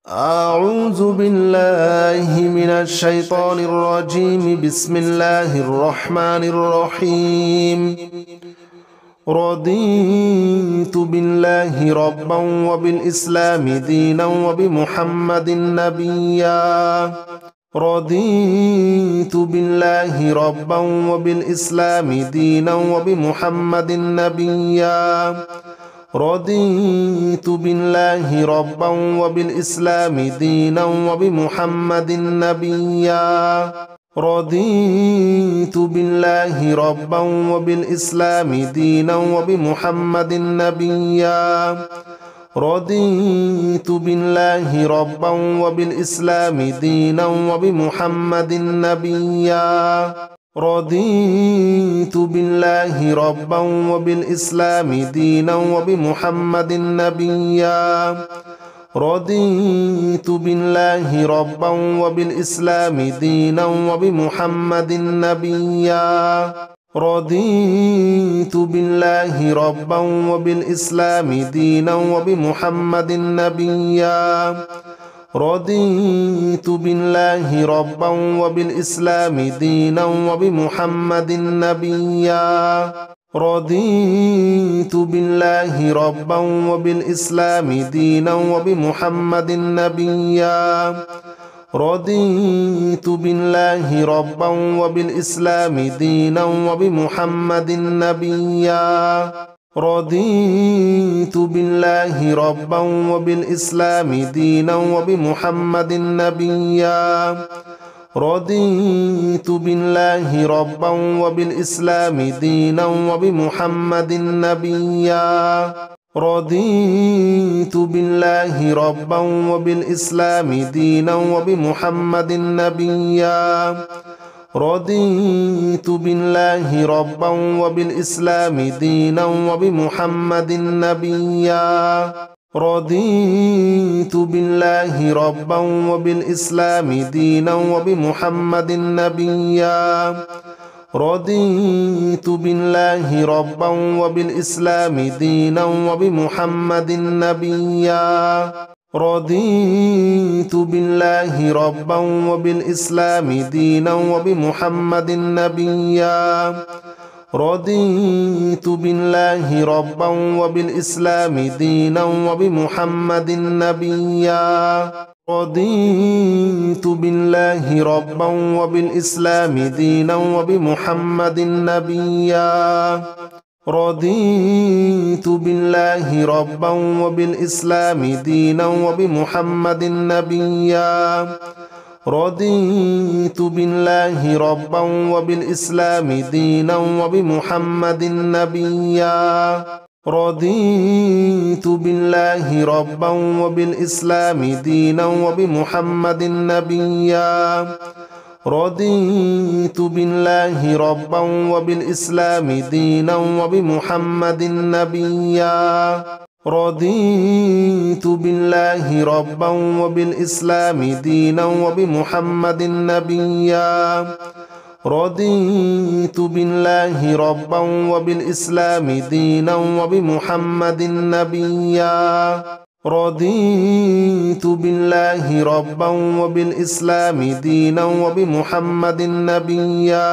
أعوذ بالله من الشيطان الرجيم. بسم الله الرحمن الرحيم. رضيت بالله ربا وبالإسلام دينا وبمحمد نبيا. رضيت بالله ربا وبالإسلام دينا وبمحمد نبيا. رضيت بالله ربا وبالإسلام دينا وبمحمد نبيا. رضيت بالله ربا وبالإسلام دينا وبمحمد نبيا. رضيت بالله ربا وبالإسلام دينا وبمحمد نبيا. رضيت بالله ربا وبالإسلام دينا وبمحمد نبيا. رضيت بالله ربا وبالإسلام دينا وبمحمد نبيا. رضيت بالله ربا وبالإسلام دينا وبمحمد نبيا. رضيت بالله ربا وبالإسلام دينا وبمحمد نبيا. رضيت بالله ربا وبالإسلام دينا وبمحمد نبيا. رضيت بالله ربا وبالإسلام دينا وبمحمد نبيا. رضيت بالله ربا وبالإسلام دينا وبمحمد نبيا. رضيت بالله ربا وبالإسلام دينا وبمحمد نبيا. رضيت بالله ربا وبالإسلام دينا وبمحمد نبيا. رضيت بالله ربا وبالإسلام دينا وبمحمد نبيا. رضيت بالله ربا وبالإسلام دينا وبمحمد نبيا. رضيت بالله ربا وبالإسلام دينا وبمحمد نبيا. رضيت بالله ربا وبالإسلام دينا وبمحمد نبيا. رضيت بالله ربا وبالإسلام دينا وبمحمد نبيا. رضيت بالله ربا وبالإسلام دينا وبمحمد نبيا. رضيت بالله ربا وبالإسلام دينا وبمحمد نبيا. رضيت بالله ربا وبالإسلام دينا وبمحمد نبيا. رضيت بالله ربا وبالإسلام دينا وبمحمد نبيا. رضيت بالله ربا وبالإسلام دينا وبمحمد نبيا. رضيت بالله ربا وبالإسلام دينا وبمحمد نبيا. رضيت بالله ربا وبالإسلام دينا وبمحمد نبيا. رضيت بالله ربا وبالإسلام دينا وبمحمد نبيا.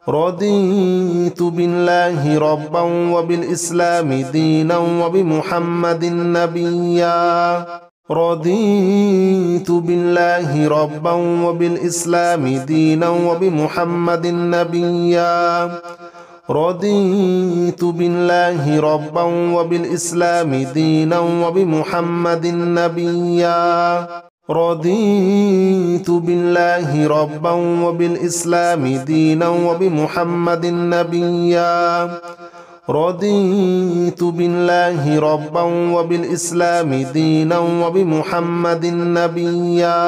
رضيت بالله ربا وبالإسلام دينا وبمحمد نبيا. رضيت بالله ربا وبالإسلام دينا وبمحمد نبيا. رضيت بالله ربا وبالإسلام دينا وبمحمد نبيا. رضيت بالله ربا وبالإسلام دينا وبمحمد نبيا. رضيت بالله ربا وبالإسلام دينا وبمحمد نبيا.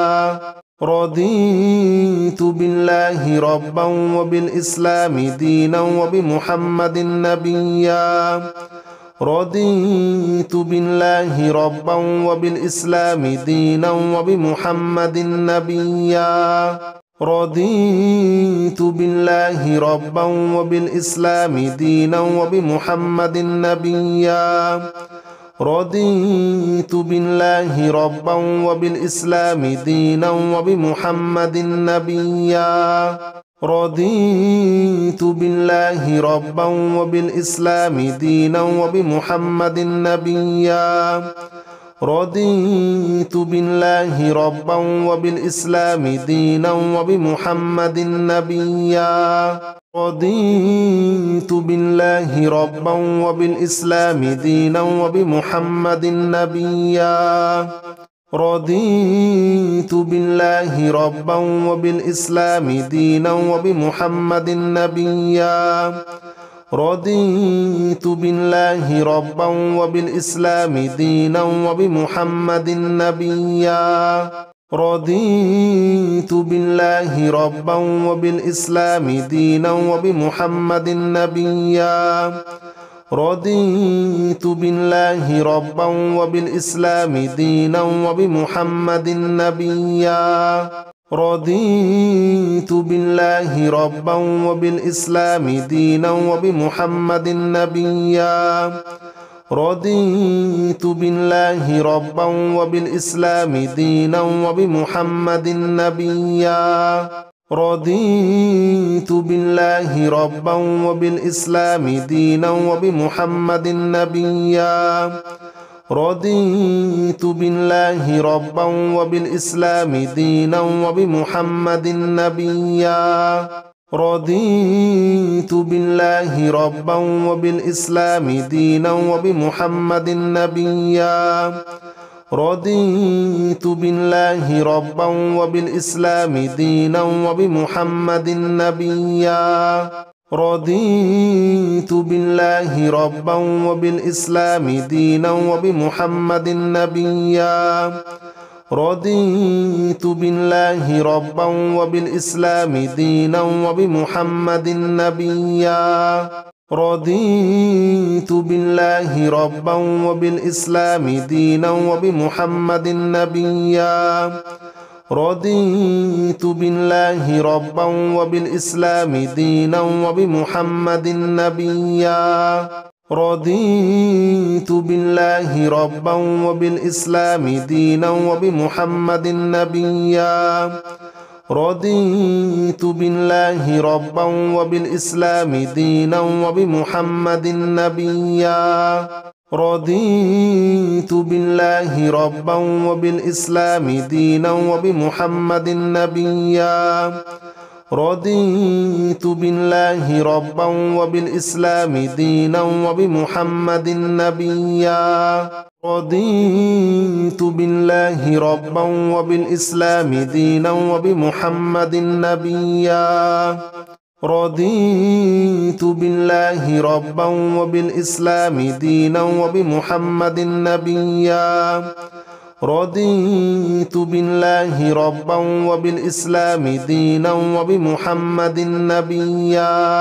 رضيت بالله ربا وبالإسلام دينا وبمحمد نبيا. رضيت بالله ربا وبالإسلام دينا وبمحمد نبيا. رضيت بالله ربا وبالإسلام دينا وبمحمد نبيا. رضيت بالله ربا وبالإسلام دينا وبمحمد نبيا رضيت بالله ربا وبالإسلام دينا وبمحمد نبيا رضيت بالله ربا وبالإسلام دينا وبمحمد نبيا رضيت بالله ربا وبالإسلام دينا وبمحمد نبيا رضيت بالله ربا وبالإسلام دينا وبمحمد نبيا رضيت بالله ربا وبالإسلام دينا وبمحمد نبيا رضيت بالله ربا وبالإسلام دينا وبمحمد نبيا رضيت بالله ربا وبالإسلام دينا وبمحمد نبيا رضيت بالله ربا وبالإسلام دينا وبمحمد نبيا رضيت بالله ربا وبالإسلام دينا وبمحمد نبيا رضيت بالله ربا وبالإسلام دينا وبمحمد نبيا رضيت بالله ربا وبالإسلام دينا وبمحمد نبيا رضيت بالله ربا وبالإسلام دينا وبمحمد نبيا رضيت بالله ربا وبالإسلام دينا وبمحمد نبيا رضيت بالله ربا وبالإسلام دينا وبمحمد نبيا رضيت بالله ربا وبالإسلام دينا وبمحمد نبيا رضيت بالله ربا وبالإسلام دينا وبمحمد نبيا رضيت بالله ربا وبالإسلام دينا وبمحمد نبيا رضيت بالله ربا وبالإسلام دينا وبمحمد نبيا رضيت بالله ربا وبالإسلام دينا وبمحمد نبيا رضيت بالله ربا وبالإسلام دينا وبمحمد نبيا رضيت بالله ربا وبالإسلام دينا وبمحمد نبيا رضيت بالله ربا وبالإسلام دينا وبمحمد نبيا رضيت بالله ربا وبالإسلام دينا وبمحمد نبيا رضيت بالله ربا وبالإسلام دينا وبمحمد نبيا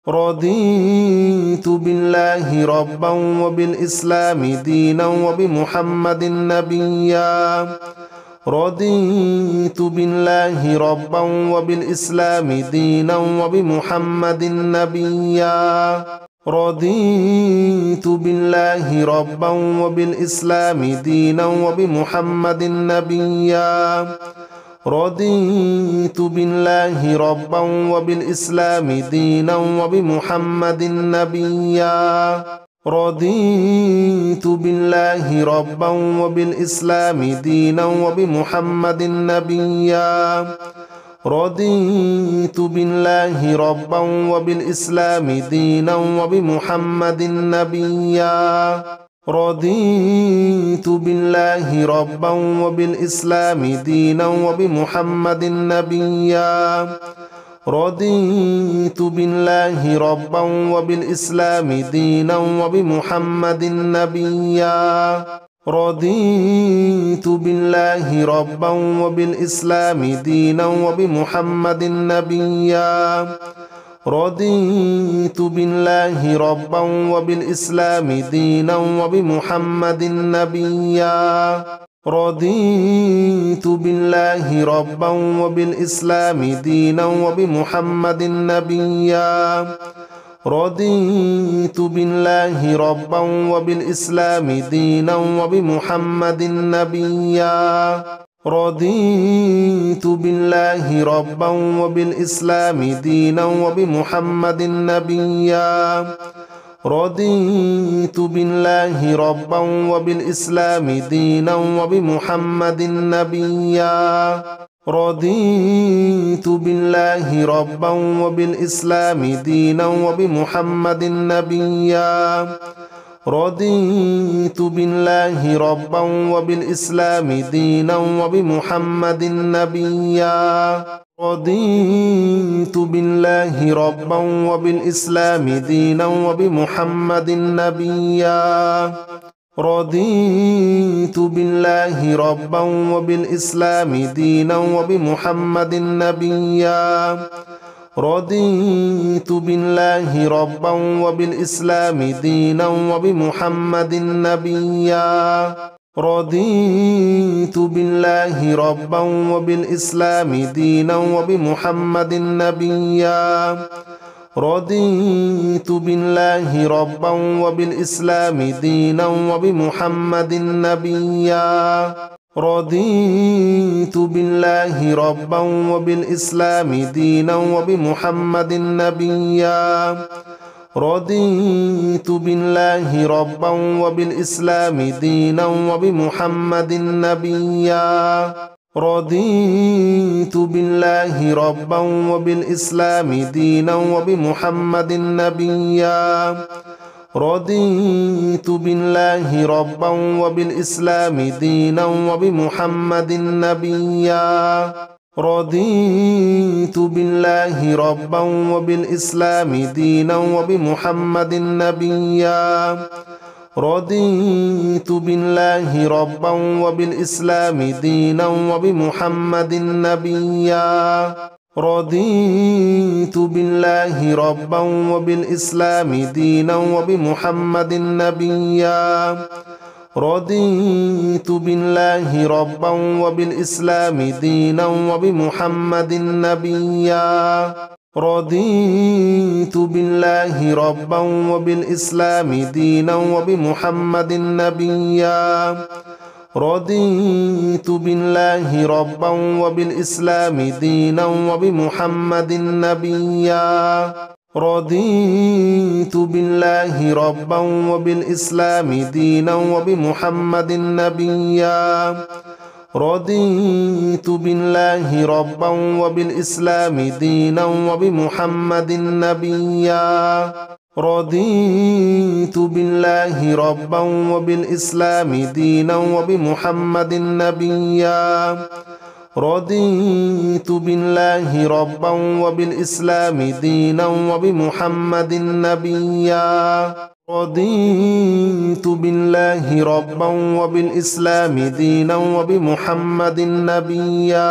رضيت بالله ربا وبالإسلام دينا وبمحمد نبيا رضيت بالله ربا وبالإسلام دينا وبمحمد نبيا رضيت بالله ربا وبالإسلام دينا وبمحمد نبيا رضيت بالله ربا وبالإسلام دينا وبمحمد نبيا رضيت بالله ربا وبالإسلام دينا وبمحمد نبيا رضيت بالله ربا وبالإسلام دينا وبمحمد نبيا رضيت بالله ربا وبالإسلام دينا وبمحمد نبيا رضيت بالله ربا وبالإسلام دينا وبمحمد نبيا رضيت بالله ربا وبالإسلام دينا وبمحمد نبيا رضيت بالله ربا وبالإسلام دينا وبمحمد نبيا رضيت بالله ربا وبالإسلام دينا وبمحمد نبيا رضيت بالله ربا وبالإسلام دينا وبمحمد نبيا رضيت بالله ربا وبالإسلام دينا وبمحمد نبيا رضيت بالله ربا وبالإسلام دينا وبمحمد نبيا رضيت بالله ربا وبالإسلام دينا وبمحمد نبيا رضيت بالله ربا وبالإسلام دينا وبمحمد نبيا رضيت بالله ربا وبالإسلام دينا وبمحمد نبيا رضيت بالله ربا وبالإسلام دينا وبمحمد نبيا رضيت بالله ربا وبالإسلام دينا وبمحمد نبيا رضيت بالله ربا وبالإسلام دينا وبمحمد نبيا رضيت بالله ربا وبالإسلام دينا وبمحمد نبيا رضيت بالله ربا وبالإسلام دينا وبمحمد نبيا رضيت بالله ربا وبالإسلام دينا وبمحمد نبيا رضيت بالله ربا وبالإسلام دينا وبمحمد نبيا رضيت بالله ربا وبالإسلام دينا وبمحمد نبيا رضيت بالله ربا وبالإسلام دينا وبمحمد نبيا رضيت بالله ربا وبالإسلام دينا وبمحمد نبيا رضيت بالله ربا وبالإسلام دينا وبمحمد نبيا رضيت بالله ربا وبالإسلام دينا وبمحمد نبيا رضيت بالله ربا وبالإسلام دينا وبمحمد نبيا رضيت بالله ربا وبالإسلام دينا وبمحمد نبيا رضيت بالله ربا وبالإسلام دينا وبمحمد نبيا رضيت بالله ربا وبالإسلام دينا وبمحمد نبيا رضيت بالله ربا وبالإسلام دينا وبمحمد نبيا رضيت بالله ربا وبالإسلام دينا وبمحمد نبيا رضيت بالله ربا وبالإسلام دينا وبمحمد نبيا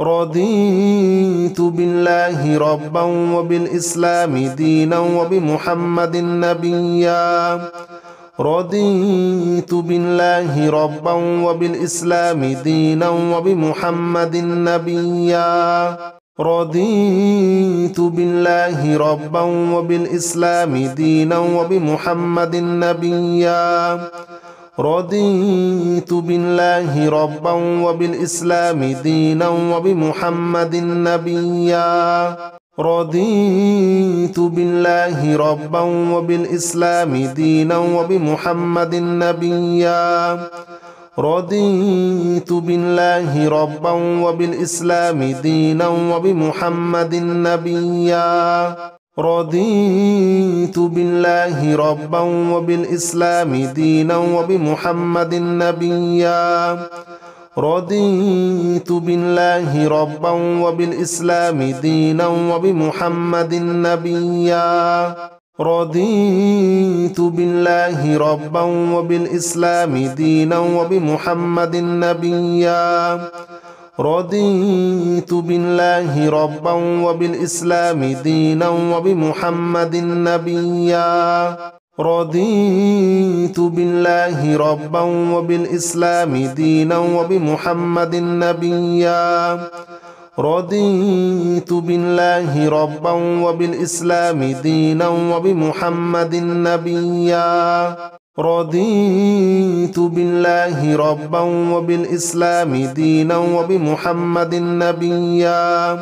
رضيت بالله ربا وبالإسلام دينا وبمحمد نبيا رضيت بالله ربا وبالإسلام دينا وبمحمد نبيا رضيت بالله ربا وبالإسلام دينا وبمحمد نبيا رضيت بالله ربا وبالإسلام دينا وبمحمد نبيا رضيت بالله ربا وبالإسلام دينا وبمحمد نبيا رضيت بالله ربا وبالإسلام دينا وبمحمد نبيا رضيت بالله ربا وبالإسلام دينا وبمحمد نبيا رضيت بالله ربا وبالإسلام دينا وبمحمد نبيا رضيت بالله ربا وبالإسلام دينا وبمحمد نبيا رضيت بالله ربا وبالإسلام دينا وبمحمد نبيا رضيت بالله ربا وبالإسلام دينا وبمحمد نبيا رضيت بالله ربا وبالإسلام دينا وبمحمد نبيا رضيت بالله ربا وبالإسلام دينا وبمحمد نبيا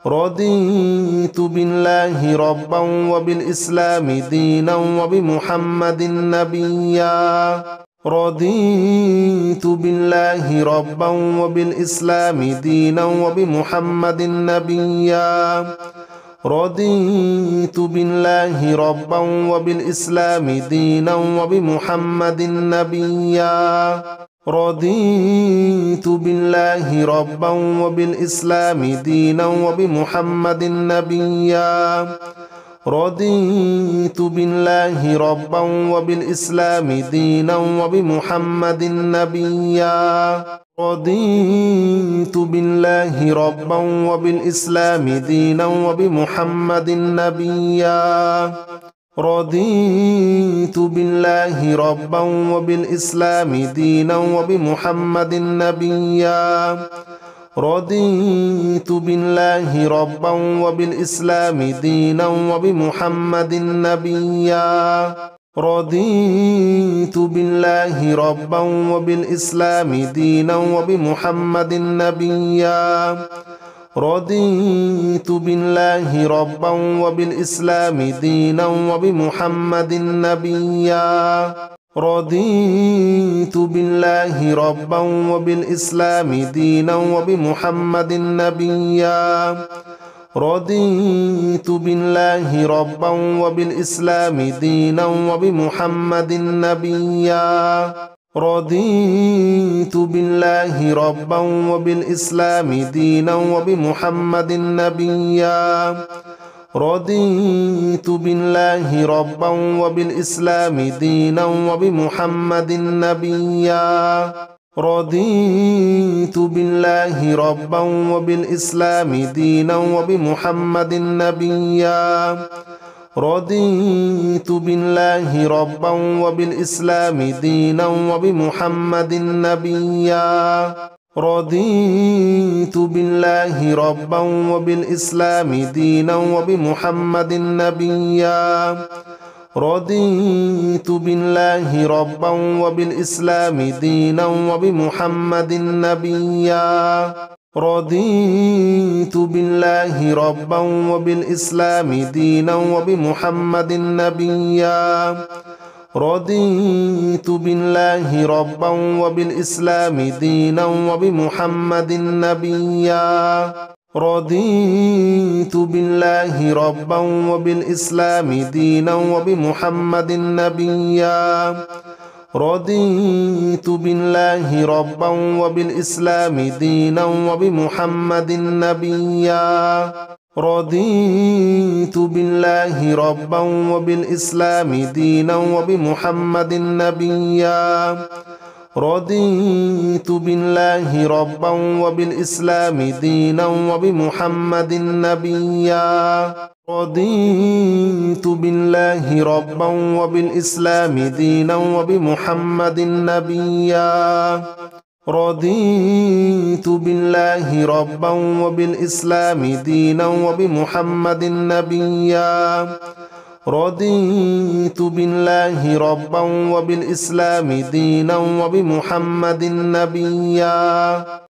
رضيت بالله ربا وبالإسلام دينا وبمحمد نبيا رضيت بالله ربا وبالإسلام دينا وبمحمد نبيا رضيت بالله ربا وبالإسلام دينا وبمحمد نبيا رضيت بالله ربا وبالإسلام دينا وبمحمد نبيا رضيت بالله ربا وبالإسلام دينا وبمحمد نبيا رضيت بالله ربا وبالإسلام دينا وبمحمد نبيا رضيت بالله ربا وبالإسلام دينا وبمحمد نبيا رضيت بالله ربا وبالإسلام دينا وبمحمد نبيا رضيت بالله ربا وبالإسلام دينا وبمحمد نبيا رضيت بالله ربا وبالإسلام دينا وبمحمد نبيا رضيت بالله ربا وبالإسلام دينا وبمحمد نبيا رضيت بالله ربا وبالإسلام دينا وبمحمد نبيا رضيت بالله ربا وبالإسلام دينا وبمحمد نبيا رضيت بالله ربا وبالإسلام دينا وبمحمد نبيا رضيت بالله ربا وبالإسلام دينا وبمحمد نبيا رضيت بالله ربا وبالإسلام دينا وبمحمد نبيا رضيت بالله ربا وبالإسلام دينا وبمحمد نبيا رضيت بالله ربا وبالإسلام دينا وبمحمد نبيا رضيت بالله ربا وبالإسلام دينا وبمحمد نبيا رضيت بالله ربا وبالإسلام دينا وبمحمد نبيا رضيت بالله ربا وبالإسلام دينا وبمحمد نبيا رضيت بالله ربا وبالإسلام دينا وبمحمد نبيا رضيت بالله ربا وبالإسلام دينا وبمحمد نبيا رضيت بالله ربا وبالإسلام دينا وبمحمد نبيا رضيت بالله ربا وبالإسلام دينا وبمحمد نبيا رضيت بالله ربا وبالإسلام دينا وبمحمد نبيا رضيت بالله ربا وبالإسلام دينا وبمحمد نبيا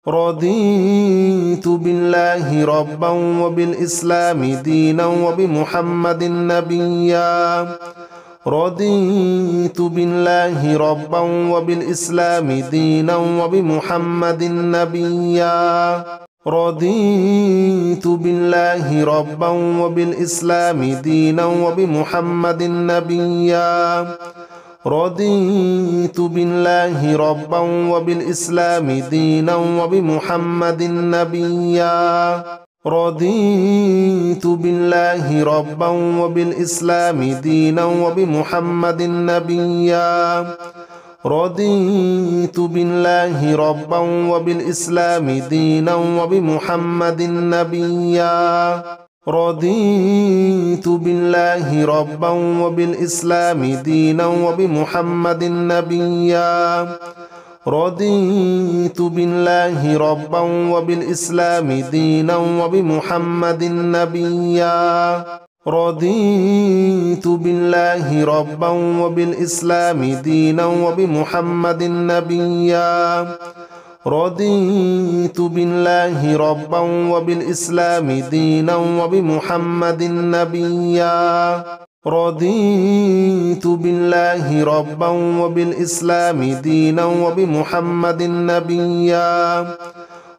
رضيت بالله ربا وبالإسلام دينا وبمحمد نبيا رضيت بالله ربا وبالإسلام دينا وبمحمد نبيا رضيت بالله ربا وبالإسلام دينا وبمحمد نبيا رضيت بالله ربا وبالإسلام دينا وبمحمد نبيا رضيت بالله ربا وبالإسلام دينا وبمحمد نبيا رضيت بالله ربا وبالإسلام دينا وبمحمد نبيا رضيت بالله ربا وبالإسلام دينا وبمحمد نبيا رضيت بالله ربا وبالإسلام دينا وبمحمد نبيا رضيت بالله ربا وبالإسلام دينا وبمحمد نبيا رضيت بالله ربا وبالإسلام دينا وبمحمد نبيا رضيت بالله ربا وبالإسلام دينا وبمحمد نبيا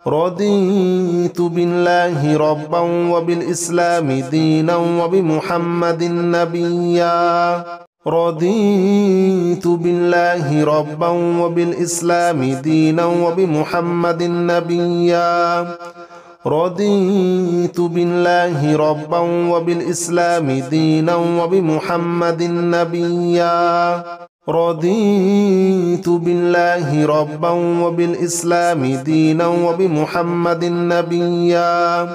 رضيت بالله ربا وبالإسلام دينا وبمحمد نبيا رضيت بالله ربا وبالإسلام دينا وبمحمد نبيا رضيت بالله ربا وبالإسلام دينا وبمحمد نبيا رضيت بالله ربا وبالإسلام دينا وبمحمد نبيا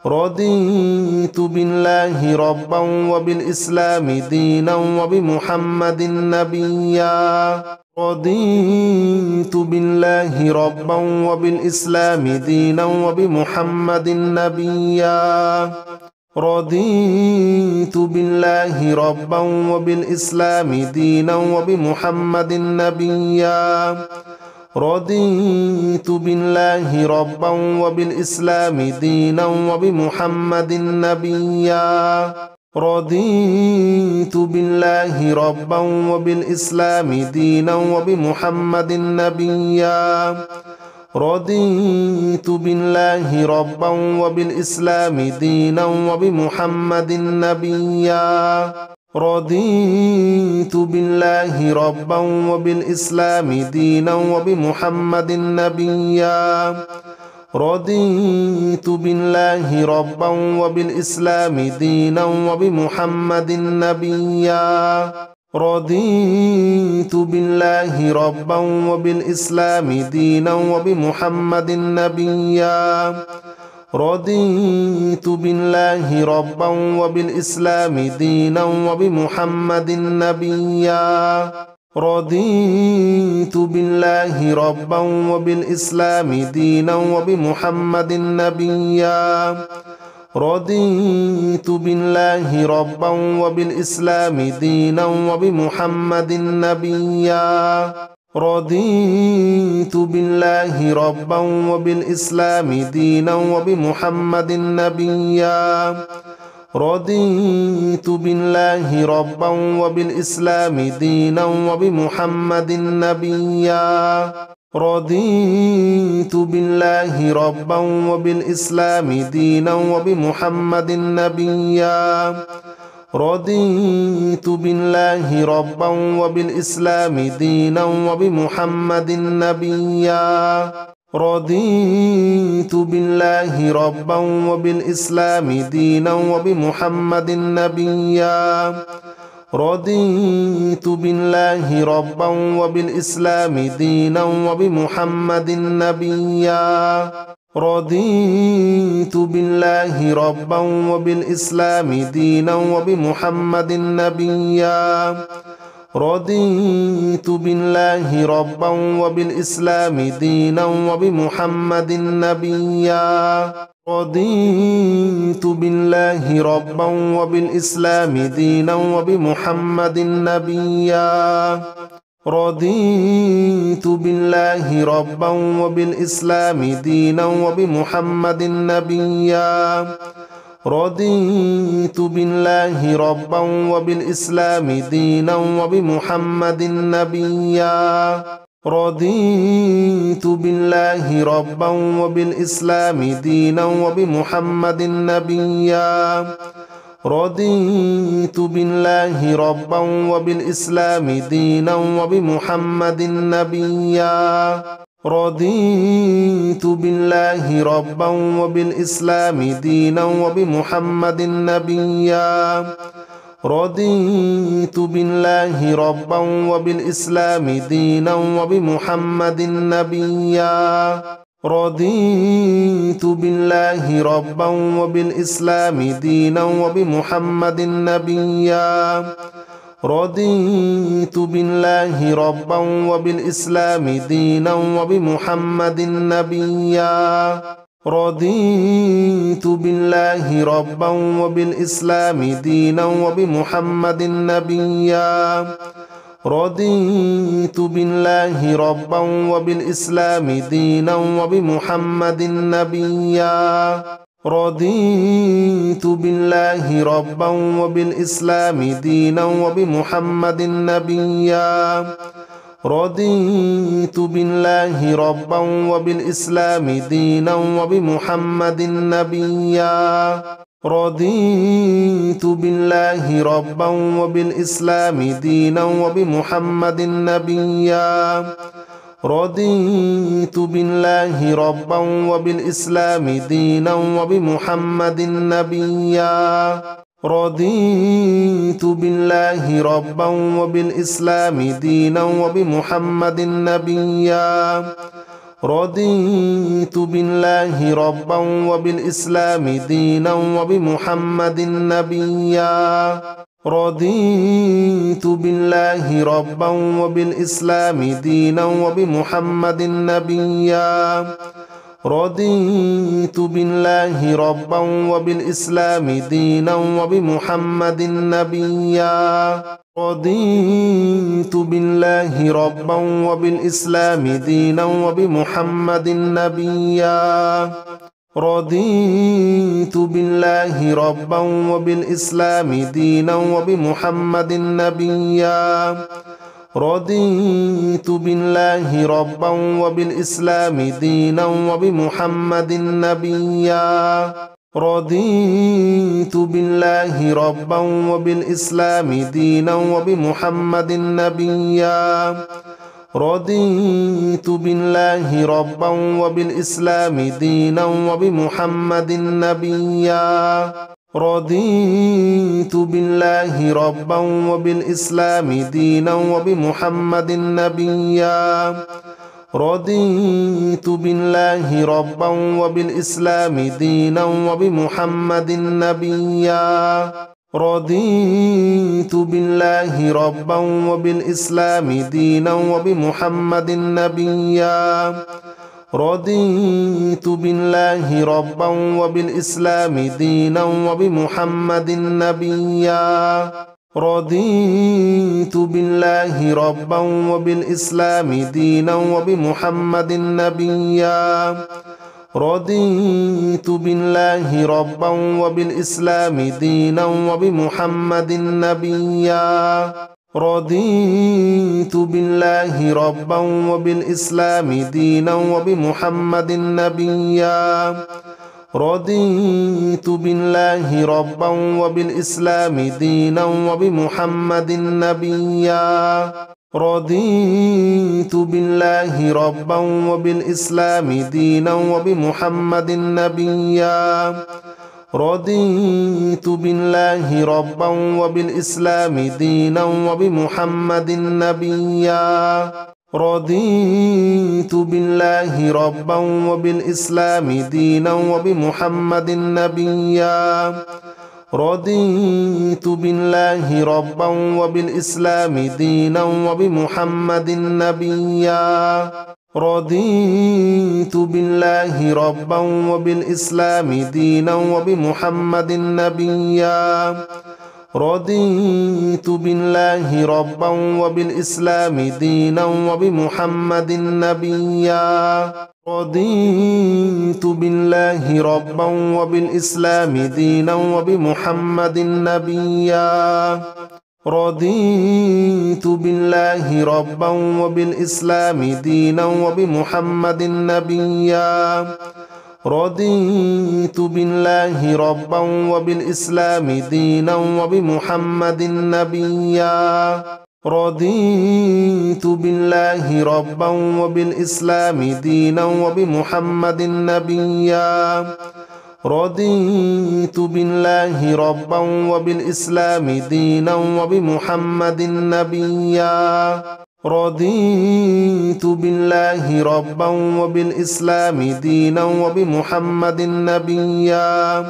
رضيت بالله ربا وبالإسلام دينا وبمحمد نبيا رضيت بالله ربا وبالإسلام دينا وبمحمد نبيا رضيت بالله ربا وبالإسلام دينا وبمحمد نبيا رضيت بالله ربا وبالإسلام دينا وبمحمد نبيا رضيت بالله ربا وبالإسلام دينا وبمحمد نبيا رضيت بالله ربا وبالإسلام دينا وبمحمد نبيا رضيت بالله ربا وبالإسلام دينا وبمحمد نبيا رضيت بالله ربا وبالإسلام دينا وبمحمد نبيا رضيت بالله ربا وبالإسلام دينا وبمحمد نبيا رضيت بالله ربا وبالإسلام دينا وبمحمد نبيا رضيت بالله ربا وبالإسلام دينا وبمحمد نبيا رضيت بالله ربا وبالإسلام دينا وبمحمد نبيا رضيت بالله ربا وبالإسلام دينا وبمحمد نبيا رضيت بالله ربا وبالإسلام دينا وبمحمد نبيا رضيت بالله ربا وبالإسلام دينا وبمحمد نبيا رضيت بالله ربا وبالإسلام دينا وبمحمد نبيا رضيت بالله ربا وبالإسلام دينا وبمحمد نبيا رضيت بالله ربا وبالإسلام دينا وبمحمد نبيا رضيت بالله ربا وبالإسلام دينا وبمحمد نبيا رضيت بالله ربا وبالإسلام دينا وبمحمد نبيا رضيت بالله ربا وبالإسلام دينا وبمحمد نبيا رضيت بالله ربا وبالإسلام دينا وبمحمد نبيا رضيت بالله ربا وبالإسلام دينا وبمحمد نبيا رضيت بالله ربا وبالإسلام دينا وبمحمد نبيا رضيت بالله ربا وبالإسلام دينا وبمحمد نبيا رضيت بالله ربا وبالإسلام دينا وبمحمد نبيا رضيت بالله ربا وبالإسلام دينا وبمحمد نبيا رضيت بالله ربا وبالإسلام دينا وبمحمد نبيا رضيت بالله ربا وبالإسلام دينا وبمحمد نبيا رضيت بالله ربا وبالإسلام دينا وبمحمد نبيا رضيت بالله ربا وبالإسلام دينا وبمحمد نبيا رضيت بالله ربا وبالإسلام دينا وبمحمد نبيا رضيت بالله ربا وبالإسلام دينا وبمحمد نبيا رضيت بالله ربا وبالإسلام دينا وبمحمد نبيا رضيت بالله ربا وبالإسلام دينا وبمحمد نبيا رضيت بالله ربا وبالإسلام دينا وبمحمد نبيا رضيت بالله ربا وبالإسلام دينا وبمحمد نبيا رضيت بالله ربا وبالإسلام دينا وبمحمد نبيا رضيت بالله ربا وبالإسلام دينا وبمحمد نبيا رضيت بالله ربا وبالإسلام دينا وبمحمد نبيا رضيت بالله ربا وبالإسلام دينا وبمحمد نبيا رضيت بالله ربا وبالإسلام دينا وبمحمد نبيا رضيت بالله ربا وبالإسلام دينا وبمحمد نبيا رضيت بالله ربا وبالإسلام دينا وبمحمد نبيا رضيت بالله ربا وبالإسلام دينا وبمحمد نبيا رضيت بالله ربا وبالإسلام دينا وبمحمد نبيا رضيت بالله ربا وبالإسلام دينا وبمحمد نبيا رضيت بالله ربا وبالإسلام دينا وبمحمد نبيا رضيت بالله ربا وبالإسلام دينا وبمحمد نبيا رضيت بالله ربا وبالإسلام دينا وبمحمد نبيا رضيت بالله ربا وبالإسلام دينا وبمحمد نبيا رضيت بالله ربا وبالإسلام دينا وبمحمد نبيا رضيت بالله ربا وبالإسلام دينا وبمحمد نبيا رضيت بالله ربا وبالإسلام دينا وبمحمد نبيا رضيت بالله ربا وبالإسلام دينا وبمحمد نبيا رضيت بالله ربا وبالإسلام دينا وبمحمد نبيا رضيت بالله ربا وبالإسلام دينا وبمحمد نبيا رضيت بالله ربا وبالإسلام دينا وبمحمد نبيا رضيت بالله ربا وبالإسلام دينا وبمحمد نبيا رضيت بالله ربا وبالإسلام دينا وبمحمد نبيا رضيت بالله ربا وبالإسلام دينا وبمحمد نبيا رضيت بالله ربا وبالإسلام دينا وبمحمد نبيا رضيت بالله ربا وبالإسلام دينا وبمحمد نبيا رضيت بالله ربا وبالإسلام دينا وبمحمد نبيا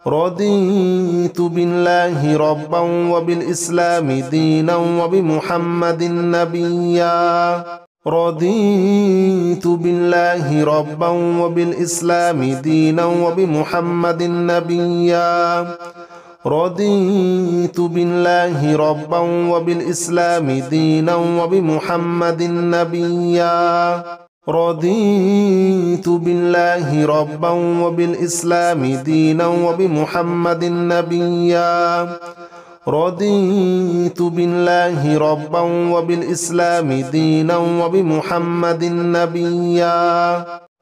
رضيت بالله ربا وبالإسلام دينا وبمحمد نبيا رضيت بالله ربا وبالإسلام دينا وبمحمد نبيا رضيت بالله ربا وبالإسلام دينا وبمحمد نبيا رضيت بالله ربا وبالإسلام دينا وبمحمد نبيا رضيت بالله ربا وبالإسلام دينا وبمحمد نبيا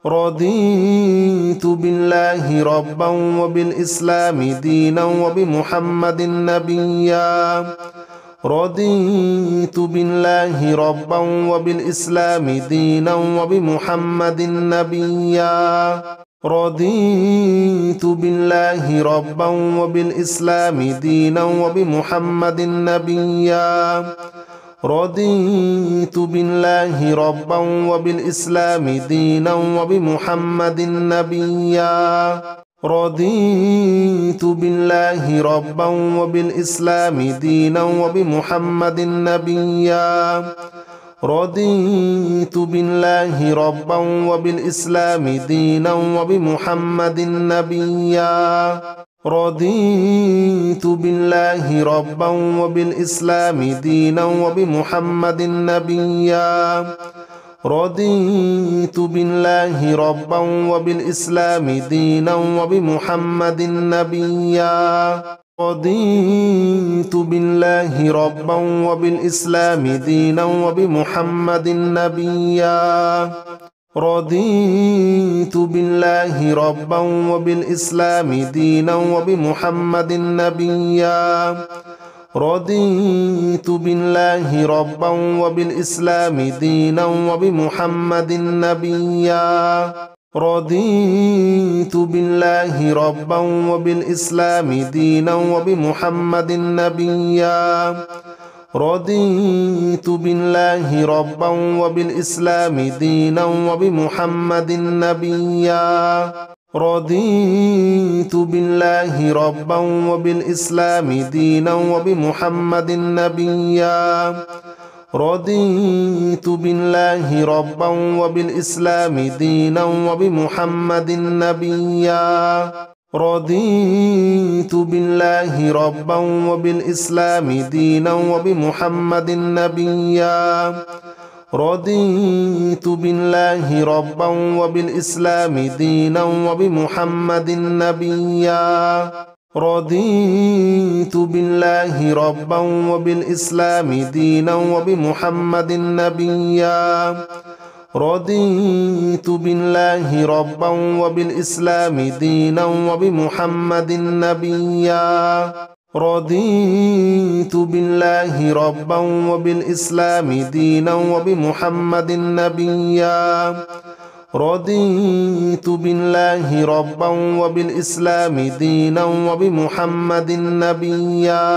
رضيت بالله ربا وبالإسلام دينا وبمحمد نبيا رضيت بالله ربا وبالإسلام دينا وبمحمد نبيا رضيت بالله ربا وبالإسلام دينا وبمحمد نبيا رضيت بالله ربا وبالإسلام دينا وبمحمد نبيا رضيت بالله ربا وبالإسلام دينا وبمحمد نبيا رضيت بالله ربا وبالإسلام دينا وبمحمد نبيا رضيت بالله ربا وبالإسلام دينا وبمحمد نبيا رضيت بالله ربا وبالإسلام دينا وبمحمد نبيا رضيت بالله ربا وبالإسلام دينا وبمحمد نبيا رضيت بالله ربا وبالإسلام دينا وبمحمد نبيا رضيت بالله ربا وبالإسلام دينا وبمحمد نبيا رضيت بالله ربا وبالإسلام دينا وبمحمد نبيا رضيت بالله ربا وبالإسلام دينا وبمحمد نبيا رضيت بالله ربا وبالإسلام دينا وبمحمد نبيا رضيت بالله ربا وبالإسلام دينا وبمحمد نبيا رضيت بالله ربا وبالإسلام دينا وبمحمد نبيا رضيت بالله ربا وبالإسلام دينا وبمحمد نبيا رضيت بالله ربا وبالإسلام دينا وبمحمد نبيا رضيت بالله ربا وبالإسلام دينا وبمحمد نبيا رضيت بالله ربا وبالإسلام دينا وبمحمد نبيا رضيت بالله ربا وبالإسلام دينا وبمحمد نبيا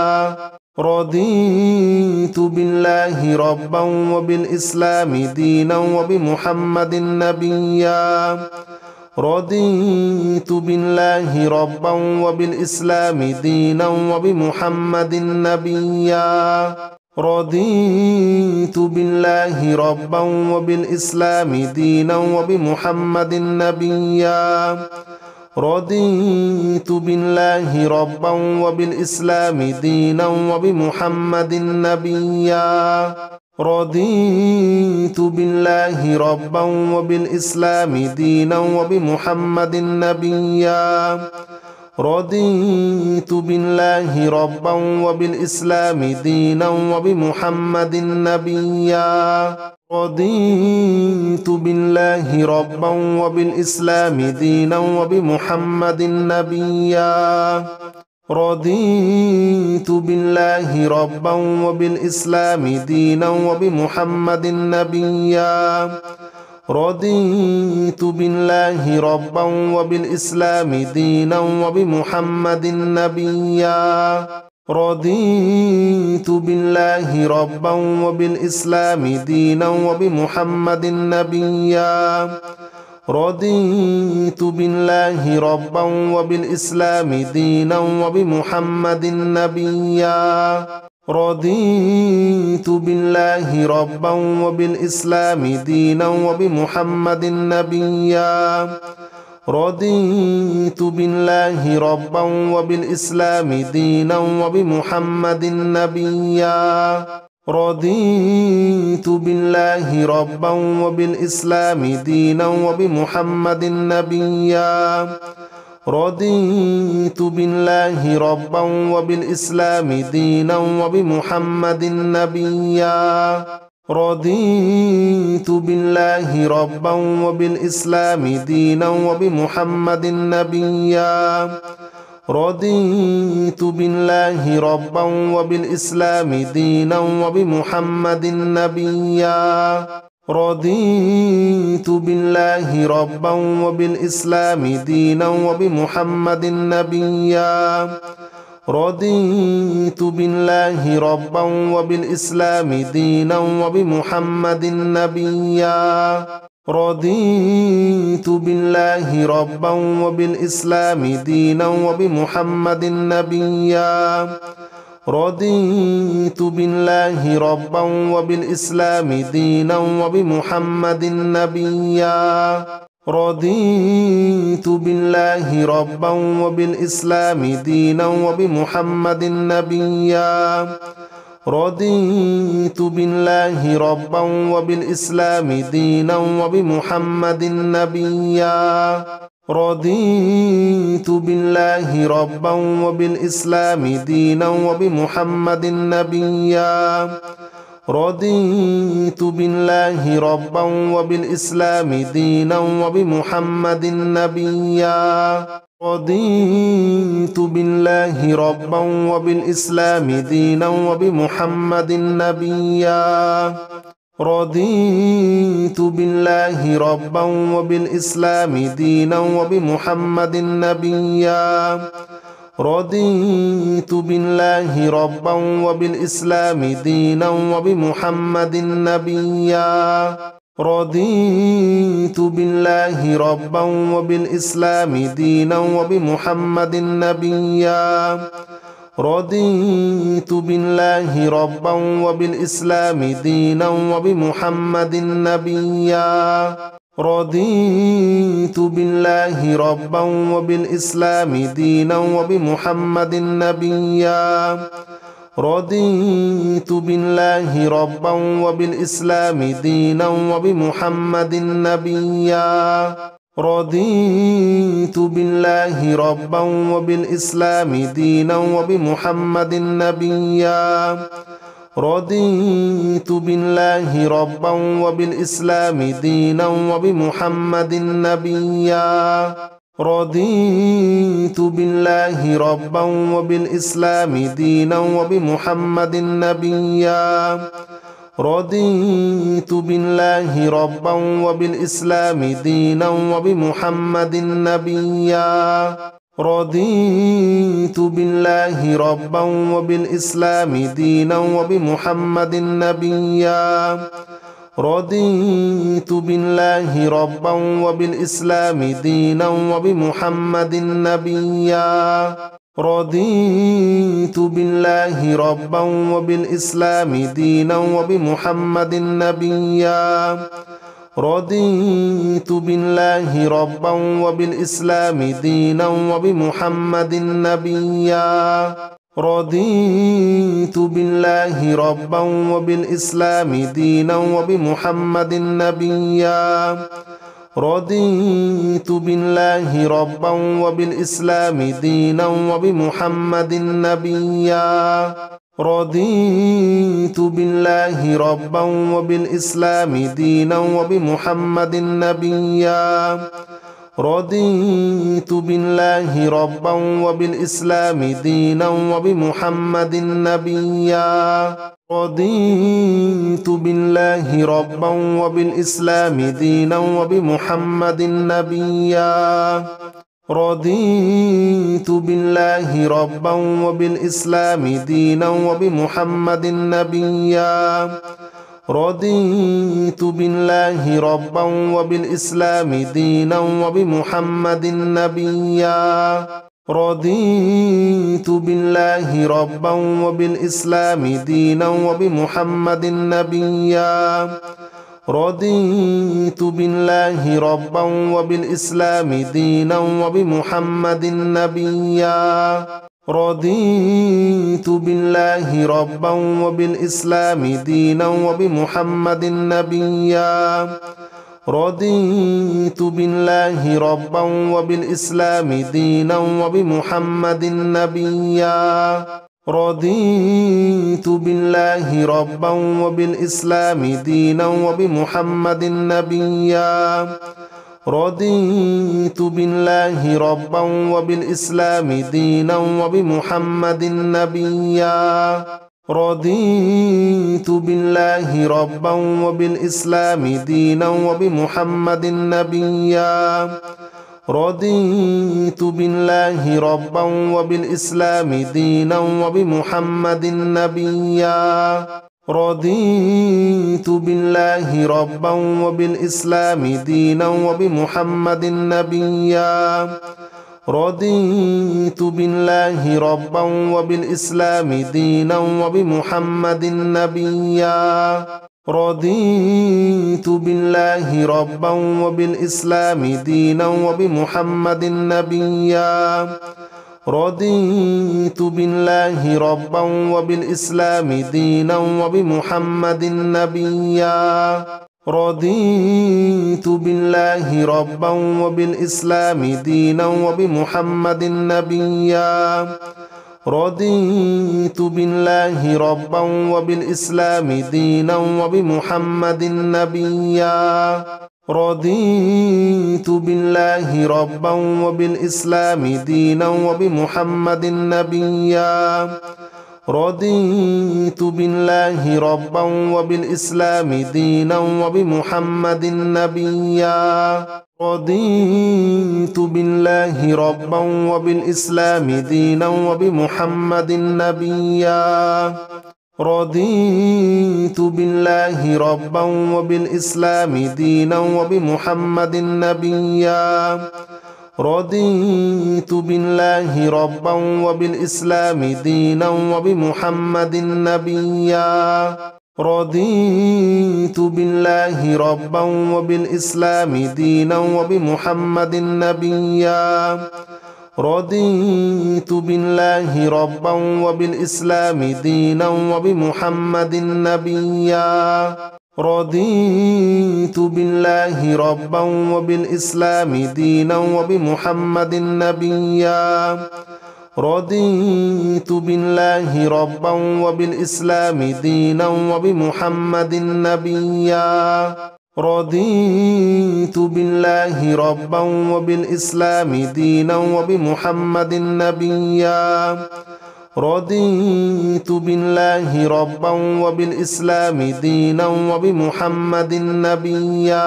رضيت بالله ربا وبالإسلام دينا وبمحمد نبيا رضيت بالله ربا وبالإسلام دينا وبمحمد نبيا رضيت بالله ربا وبالإسلام دينا وبمحمد نبيا رضيت بالله ربا وبالإسلام دينا وبمحمد نبيا رضيت بالله ربا وبالإسلام دينا وبمحمد نبيا رضيت بالله ربا وبالإسلام دينا وبمحمد نبيا رضيت بالله ربا وبالإسلام دينا وبمحمد نبيا رضيت بالله ربا وبالإسلام دينا وبمحمد نبيا رضيت بالله ربا وبالإسلام دينا وبمحمد نبيا رضيت بالله ربا وبالإسلام دينا وبمحمد نبيا رضيت بالله ربا وبالإسلام دينا وبمحمد نبيا رضيت بالله ربا وبالإسلام دينا وبمحمد نبيا رضيت بالله ربا وبالإسلام دينا وبمحمد نبيا رضيت بالله ربا وبالإسلام دينا وبمحمد نبيا رضيت بالله ربا وبالإسلام دينا وبمحمد نبيا رضيت بالله ربا وبالإسلام دينا وبمحمد نبيا رضيت بالله ربا وبالإسلام دينا وبمحمد نبيا رضيت بالله ربا وبالإسلام دينا وبمحمد نبيا رضيت بالله ربا وبالإسلام دينا وبمحمد نبيا رضيت بالله ربا وبالإسلام دينا وبمحمد نبيا رضيت بالله ربا وبالإسلام دينا وبمحمد نبيا رضيت بالله ربا وبالإسلام دينا وبمحمد نبيا رضيت بالله ربا وبالإسلام دينا وبمحمد نبيا رضيت بالله ربا وبالإسلام دينا وبمحمد نبيا رضيت بالله ربا وبالإسلام دينا وبمحمد نبيا رضيت بالله ربا وبالإسلام دينا وبمحمد نبيا رضيت بالله ربا وبالإسلام دينا وبمحمد نبيا رضيت بالله ربا وبالإسلام دينا وبمحمد نبيا رضيت بالله ربا وبالإسلام دينا وبمحمد نبيا رضيت بالله ربا وبالإسلام دينا وبمحمد نبيا رضيت بالله ربا وبالإسلام دينا وبمحمد نبيا رضيت بالله ربا وبالإسلام دينا وبمحمد نبيا رضيت بالله ربا وبالإسلام دينا وبمحمد نبيا رضيت بالله ربا وبالإسلام دينا وبمحمد نبيا رضيت بالله ربا وبالإسلام دينا وبمحمد نبيا رضيت بالله ربا وبالإسلام دينا وبمحمد نبيا رضيت بالله ربا وبالإسلام دينا وبمحمد نبيا رضيت بالله ربا وبالإسلام دينا وبمحمد نبيا رضيت بالله ربا وبالإسلام دينا وبمحمد نبيا رضيت بالله ربا وبالإسلام دينا وبمحمد نبيا رضيت بالله ربا وبالإسلام دينا وبمحمد نبيا رضيت بالله ربا وبالإسلام دينا وبمحمد نبيا رضيت بالله ربا وبالإسلام دينا وبمحمد نبيا رضيت بالله ربا وبالإسلام دينا وبمحمد نبيا رضيت بالله ربا وبالإسلام دينا وبمحمد نبيا رضيت بالله ربا وبالإسلام دينا وبمحمد نبيا رضيت بالله ربا وبالإسلام دينا وبمحمد نبيا رضيت بالله ربا وبالإسلام دينا وبمحمد نبيا رضيت بالله ربا وبالإسلام دينا وبمحمد نبيا رضيت بالله ربا وبالإسلام دينا وبمحمد نبيا رضيت بالله ربا وبالإسلام دينا وبمحمد نبيا رضيت بالله ربا وبالإسلام دينا وبمحمد نبيا رضيت بالله ربا وبالإسلام دينا وبمحمد نبيا رضيت بالله ربا وبالإسلام دينا وبمحمد نبيا رضيت بالله ربا وبالإسلام دينا وبمحمد نبيا رضيت بالله ربا وبالإسلام دينا وبمحمد نبيا رضيت بالله ربا وبالإسلام دينا وبمحمد نبيا رضيت بالله ربا وبالإسلام دينا وبمحمد نبيا رضيت بالله ربا وبالإسلام دينا وبمحمد نبيا رضيت بالله ربا وبالإسلام دينا وبمحمد نبيا رضيت بالله ربا وبالإسلام دينا وبمحمد نبيا رضيت بالله ربا وبالإسلام دينا وبمحمد نبيا رضيت بالله ربا وبالإسلام دينا وبمحمد نبيا رضيت بالله ربا وبالإسلام دينا وبمحمد نبيا رضيت بالله ربا وبالإسلام دينا وبمحمد نبيا رضيت بالله ربا وبالإسلام دينا وبمحمد نبيا رضيت بالله ربا وبالإسلام دينا وبمحمد نبيا رضيت بالله ربا وبالإسلام دينا وبمحمد نبيا رضيت بالله ربا وبالإسلام دينا وبمحمد نبيا رضيت بالله ربا وبالإسلام دينا وبمحمد نبيا رضيت بالله ربا وبالإسلام دينا وبمحمد نبيا رضيت بالله ربا وبالإسلام دينا وبمحمد نبيا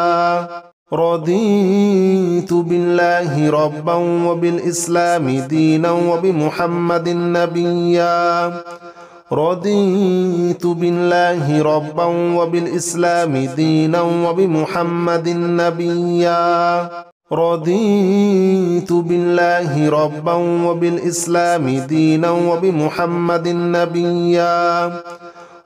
رضيت بالله ربا وبالإسلام دينا وبمحمد نبيا رضيت بالله ربا وبالإسلام دينا وبمحمد نبيا رضيت بالله ربا وبالإسلام دينا وبمحمد نبيا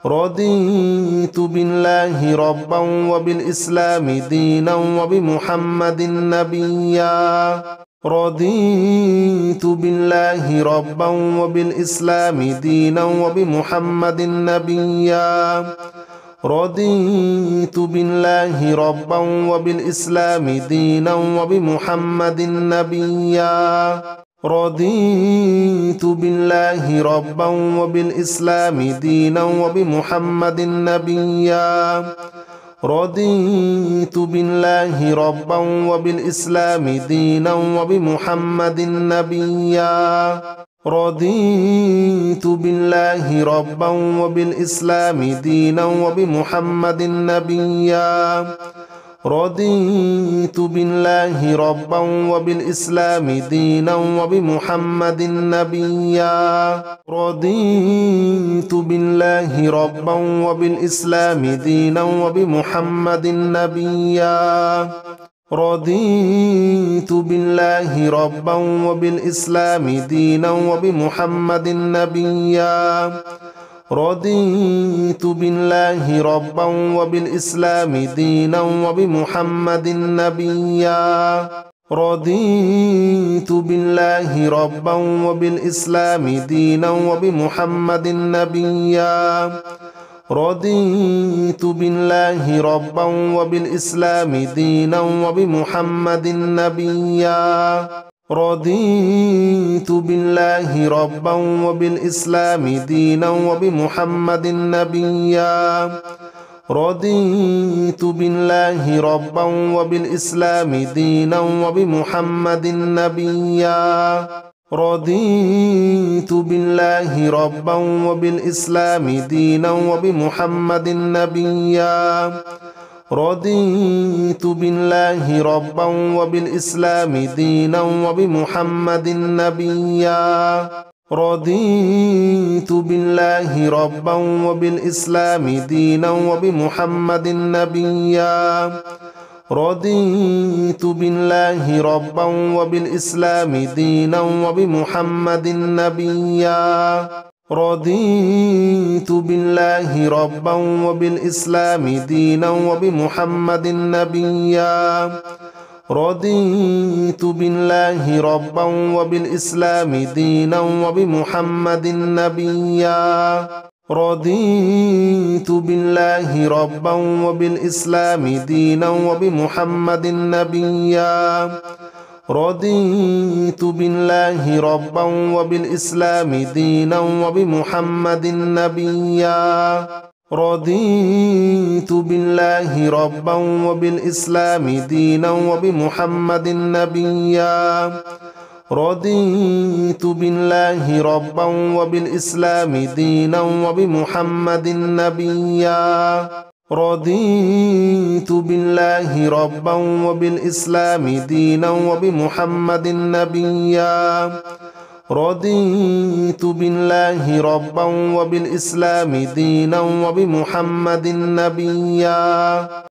رضيت بالله ربا وبالإسلام دينا وبمحمد نبيا رضيت بالله ربا وبالإسلام دينا وبمحمد نبيا رضيت بالله ربا وبالإسلام دينا وبمحمد نبيا رضيت بالله ربا وبالإسلام دينا وبمحمد نبيا رضيت بالله ربا وبالإسلام دينا وبمحمد نبيا رضيت بالله ربا وبالإسلام دينا وبمحمد نبيا رضيت بالله ربا وبالإسلام دينا وبمحمد نبيا رضيت بالله ربا وبالإسلام دينا وبمحمد نبيا رضيت بالله ربا وبالإسلام دينا وبمحمد نبيا رضيت بالله ربا وبالإسلام دينا وبمحمد نبيا رضيت بالله ربا وبالإسلام دينا وبمحمد نبيا رضيت بالله ربا وبالإسلام دينا وبمحمد نبيا رضيت بالله ربا وبالإسلام دينا وبمحمد نبيا رضيت بالله ربا وبالإسلام دينا وبمحمد نبيا رضيت بالله ربا وبالإسلام دينا وبمحمد نبيا رضيت بالله ربا وبالإسلام دينا وبمحمد نبيا رضيت بالله ربا وبالإسلام دينا وبمحمد نبيا رضيت بالله ربا وبالإسلام دينا وبمحمد نبيا رضيت بالله ربا وبالإسلام دينا وبمحمد نبيا رضيت بالله ربا وبالإسلام دينا وبمحمد نبيا رضيت بالله ربا وبالإسلام دينا وبمحمد نبيا رضيت بالله ربا وبالإسلام دينا وبمحمد نبيا رضيت بالله ربا وبالإسلام دينا وبمحمد نبيا رضيت بالله ربا وبالإسلام دينا وبمحمد نبيا رضيت بالله ربا وبالإسلام دينا وبمحمد نبيا رضيت بالله ربا وبالإسلام دينا وبمحمد نبيا